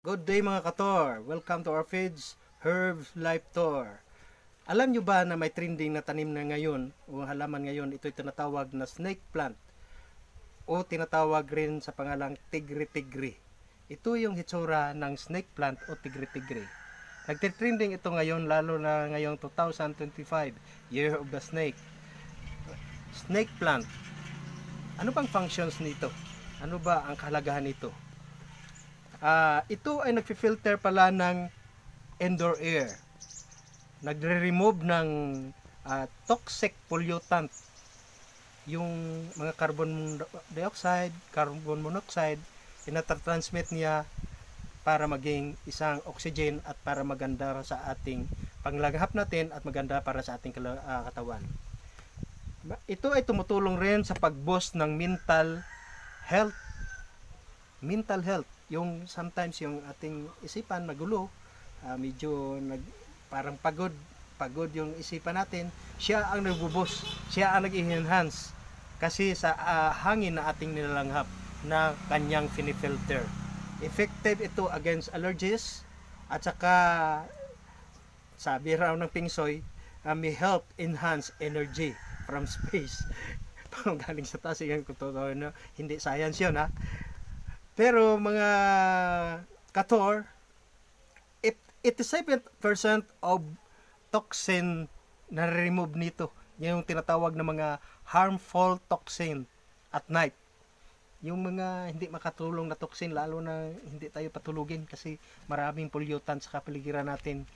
Good day mga kator! Welcome to our page, Herbs Life Tour. Alam nyo ba na may trending na tanim na ngayon o halaman ngayon, ito'y tinatawag na snake plant o tinatawag rin sa pangalang tigri-tigri. Ito yung hitsura ng snake plant o tigri-tigri. Nagtitrending ito ngayon, lalo na ngayong 2025, Year of the Snake. Snake plant. Ano bang functions nito? Ano ba ang kahalagahan nito? Ito ay nagfi-filter pala ng indoor air. Nagre-remove ng toxic pollutant. Yung mga carbon dioxide, carbon monoxide, inatransmit niya para maging isang oxygen at para maganda sa ating panglanghap natin at maganda para sa ating katawan. Ito ay tumutulong rin sa pag-boost ng mental health. Yung sometimes yung ating isipan magulo, medyo parang pagod yung isipan natin, siya ang nagbuboost, siya ang nag-enhance kasi sa hangin na ating nilalanghap na kanyang finifilter. Effective ito against allergies at saka sabi raw ng Pingsoy, may help enhance energy from space. Parang galing sa taas, hindi science yun ha. Pero mga kator, 87% of toxin na remove nito. Yung tinatawag na mga harmful toxin at night. Yung mga hindi makatulong na toxin, lalo na hindi tayo patulugin kasi maraming pollutant sa kapaligiran natin.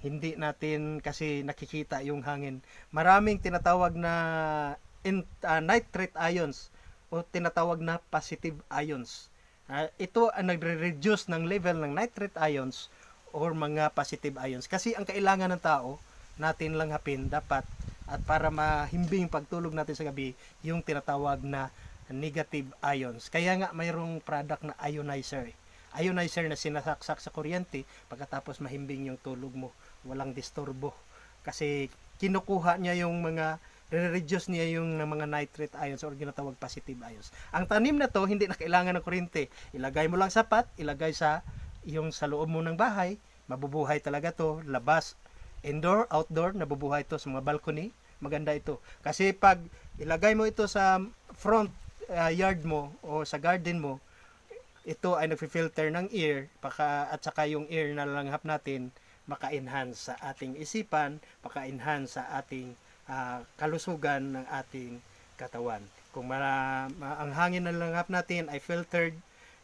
Hindi natin kasi nakikita yung hangin. Maraming tinatawag na nitrate ions o tinatawag na positive ions. Ito ang nagre-reduce ng level ng nitrate ions or mga positive ions. Kasi ang kailangan ng tao natin langhapin dapat at para mahimbing pagtulog natin sa gabi yung tinatawag na negative ions. Kaya nga mayroong product na ionizer. Ionizer na sinasaksak sa kuryente pagkatapos mahimbing yung tulog mo. Walang disturbo. Kasi kinukuha niya yung mga re-reduce niya yung mga nitrate ions or ginatawag positive ions. Ang tanim na to hindi na kailangan ng kuryente. Ilagay mo lang sapat, ilagay sa loob mo ng bahay, mabubuhay talaga to. Labas, indoor, outdoor, nabubuhay to sa mga balcony. Maganda ito. Kasi pag ilagay mo ito sa front yard mo o sa garden mo, ito ay nagfi-filter ng air at saka yung air na langhap natin maka-enhance sa ating isipan, maka-enhance sa ating kalusugan ng ating katawan. Kung ang hangin na langhap natin ay filtered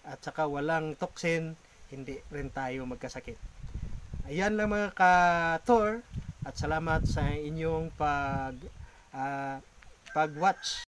at saka walang toxin, hindi rin tayo magkasakit. Ayan lang mga ka-tour at salamat sa inyong pag-watch.